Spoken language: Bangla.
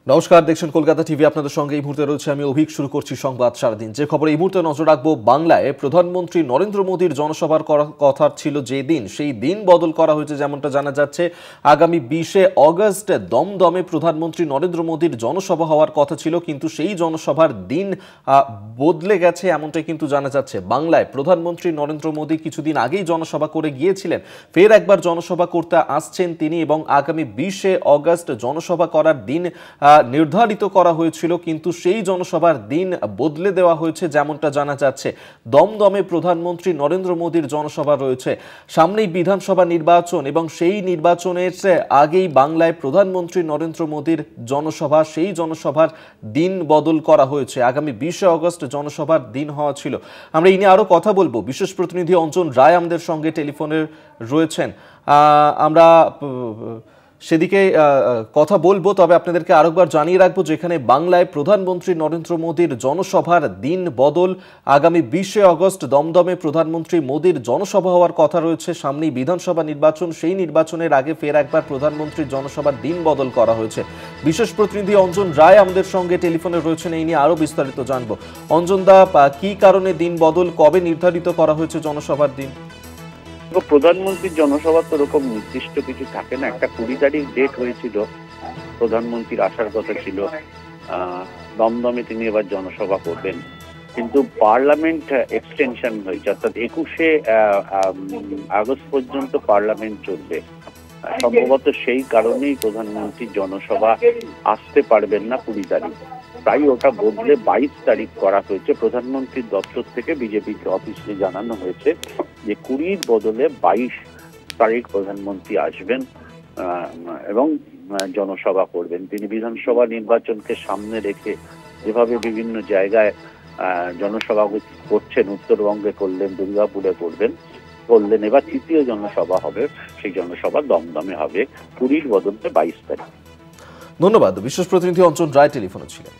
নমস্কার, দেখছেন কলকাতা টিভি। আপনাদের সঙ্গে এই মুহূর্তে রয়েছে আমি অভিক। শুরু করছি সংবাদ সারাদিন। যে খবরে এই মুহূর্তে নজর রাখবো, বাংলায় প্রধানমন্ত্রী নরেন্দ্র মোদীর জনসভার কথা ছিল যে দিন, সেই দিন বদল করা হয়েছে। যেমনটা জানা যাচ্ছে, আগামী 20শে অগস্ট দমদমে প্রধানমন্ত্রী নরেন্দ্র মোদীর জনসভা হওয়ার কথা ছিল, কিন্তু সেই জনসভার দিন বদলে গেছে, এমনটাই কিন্তু জানা যাচ্ছে। বাংলায় প্রধানমন্ত্রী নরেন্দ্র মোদী কিছুদিন আগেই জনসভা করে গিয়েছিলেন, ফের একবার জনসভা করতে আসছেন তিনি, এবং আগামী 20শে অগস্ট জনসভা করার দিন নির্ধারিত করা হয়েছিল, কিন্তু সেই জনসভার দিন বদলে দেওয়া হয়েছে। যেমনটা জানা যাচ্ছে, দমদমে প্রধানমন্ত্রী নরেন্দ্র মোদীর জনসভা রয়েছে, সামনেই বিধানসভা নির্বাচন, এবং সেই নির্বাচনের আগেই বাংলায় প্রধানমন্ত্রী নরেন্দ্র মোদীর জনসভা, সেই জনসভার দিন বদল করা হয়েছে। আগামী 20শে অগস্ট জনসভার দিন হওয়া ছিল। আমরা এই নিয়ে আরো কথা বলবো। বিশেষ প্রতিনিধি অঞ্জন রায় আমাদের সঙ্গে টেলিফোনে রয়েছেন, আমরা সেদিকে কথা বলবো। তবে আপনাদেরকে আরেকবার জানিয়ে রাখবো, যেখানে বাংলায় প্রধানমন্ত্রী নরেন্দ্র মোদীর জনসভার দিন বদল, আগামী 20শে অগস্ট দমদমে প্রধানমন্ত্রী মোদীর জনসভা হওয়ার কথা রয়েছে, সামনেই বিধানসভা নির্বাচন, সেই নির্বাচনের আগে ফের একবার প্রধানমন্ত্রীর জনসভার দিন বদল করা হয়েছে। বিশেষ প্রতিনিধি অঞ্জন রায় আমাদের সঙ্গে টেলিফোনে রয়েছেন, এই নিয়ে আরো বিস্তারিত জানবো। অঞ্জন দা, কি কারণে দিন বদল, কবে নির্ধারিত করা হয়েছে জনসভার দিন? প্রধানমন্ত্রীর জনসভা তো এরকম নির্দিষ্ট কিছু থাকে না। একটা 20 তারিখ ডেট হয়েছিল, প্রধানমন্ত্রীর আসার কথা ছিল, দমদমে তিনি এবার জনসভা করবেন, কিন্তু পার্লামেন্ট এক্সটেনশন হয়েছে, অর্থাৎ 21শে আগস্ট পর্যন্ত পার্লামেন্ট চলবে। সম্ভবত সেই কারণেই প্রধানমন্ত্রীর জনসভা আসতে পারবেন না 20 তারিখ, তাই ওটা বদলে 22 তারিখ করা হয়েছে। প্রধানমন্ত্রীর দপ্তর থেকে বিজেপি অফিসে জানানো হয়েছে যে 20-র বদলে 22 তারিখ প্রধানমন্ত্রী আসবেন এবং জনসভা করবেন। তিনি বিধানসভা নির্বাচনকে সামনে রেখে যেভাবে বিভিন্ন জায়গায় জনসভা করছেন, উত্তরবঙ্গে করলেন, দুর্গাপুরে করলেন, এবার তৃতীয় জনসভা হবে, সেই জনসভা দমদমে হবে 20-র বদলে 22 তারিখ। ধন্যবাদ। বিশেষ প্রতিনিধি অঞ্জন রায় টেলিফোনে ছিলেন।